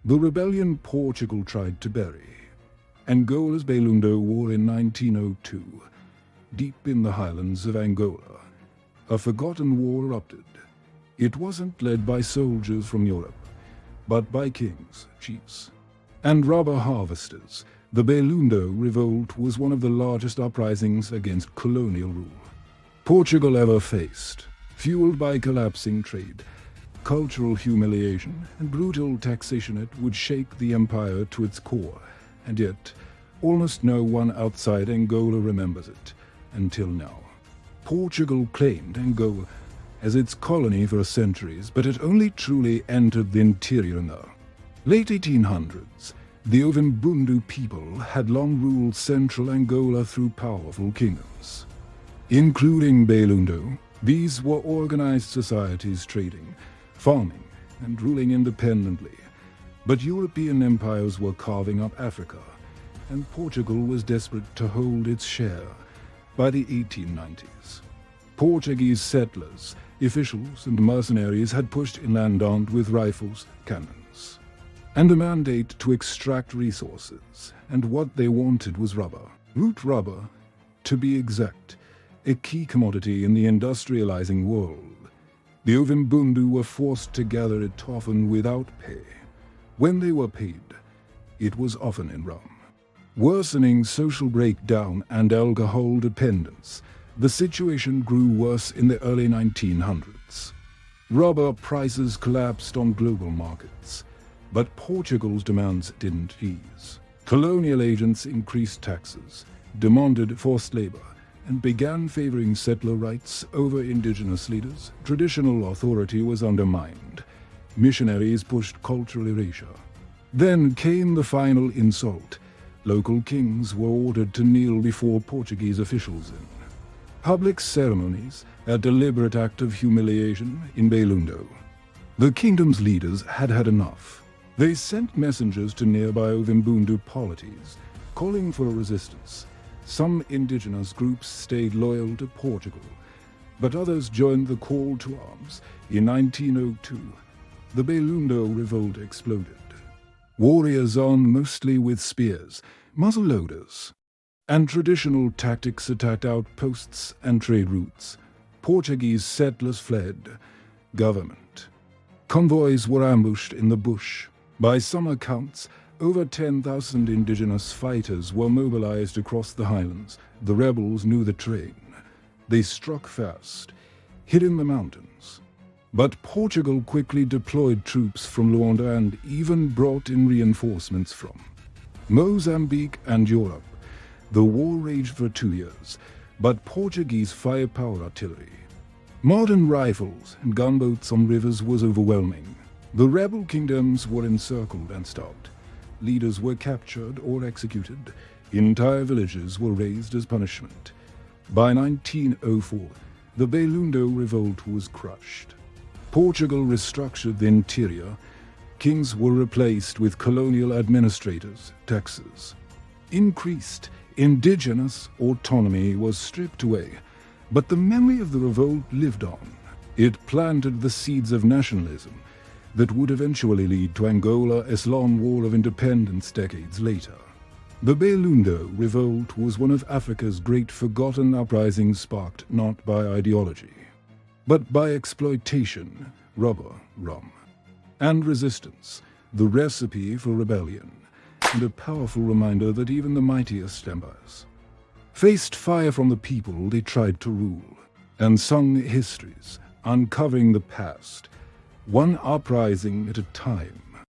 The rebellion Portugal tried to bury. Angola's Bailundo War in 1902. Deep in the highlands of Angola, a forgotten war erupted. It wasn't led by soldiers from Europe, but by kings, chiefs, and rubber harvesters. The Bailundo revolt was one of the largest uprisings against colonial rule Portugal ever faced, fueled by collapsing trade, cultural humiliation, and brutal taxation. It would shake the empire to its core, and yet almost no one outside Angola remembers it, until now. Portugal claimed Angola as its colony for centuries, but it only truly entered the interior in the late 1800s. The Ovimbundu people had long ruled central Angola through powerful kingdoms, including Bailundo. These were organized societies trading, farming, and ruling independently. But European empires were carving up Africa, and Portugal was desperate to hold its share. By the 1890s, Portuguese settlers, officials, and mercenaries had pushed inland armed with rifles, cannons, and a mandate to extract resources, and what they wanted was rubber. Root rubber, to be exact, a key commodity in the industrializing world. The Ovimbundu were forced to gather it, often without pay. When they were paid, it was often in rum. Worsening social breakdown and alcohol dependence, the situation grew worse in the early 1900s. Rubber prices collapsed on global markets, but Portugal's demands didn't ease. Colonial agents increased taxes, demanded forced labor, and began favoring settler rights over indigenous leaders. Traditional authority was undermined. Missionaries pushed cultural erasure. Then came the final insult. Local kings were ordered to kneel before Portuguese officials in public ceremonies, a deliberate act of humiliation in Bailundo. The kingdom's leaders had had enough. They sent messengers to nearby Ovimbundu polities, calling for a resistance. Some indigenous groups stayed loyal to Portugal, but others joined the call to arms. In 1902, the Bailundo revolt exploded. Warriors armed mostly with spears, muzzle-loaders, and traditional tactics attacked outposts and trade routes. Portuguese settlers fled. Government convoys were ambushed in the bush. By some accounts, over 10,000 indigenous fighters were mobilized across the highlands. The rebels knew the terrain. They struck fast, hid in the mountains. But Portugal quickly deployed troops from Luanda and even brought in reinforcements from Mozambique and Europe. The war raged for 2 years, but Portuguese firepower, artillery, modern rifles, and gunboats on rivers was overwhelming. The rebel kingdoms were encircled and stopped. Leaders were captured or executed. Entire villages were razed as punishment. By 1904, the Bailundo revolt was crushed. Portugal restructured the interior. Kings were replaced with colonial administrators. Taxes increased. Indigenous autonomy was stripped away. But the memory of the revolt lived on. It planted the seeds of nationalism that would eventually lead to Angola's long war of independence decades later. The Bailundo revolt was one of Africa's great forgotten uprisings, sparked not by ideology, but by exploitation, rubber, rum, and resistance, the recipe for rebellion, and a powerful reminder that even the mightiest empires faced fire from the people they tried to rule. Unsung histories, uncovering the past, one uprising at a time.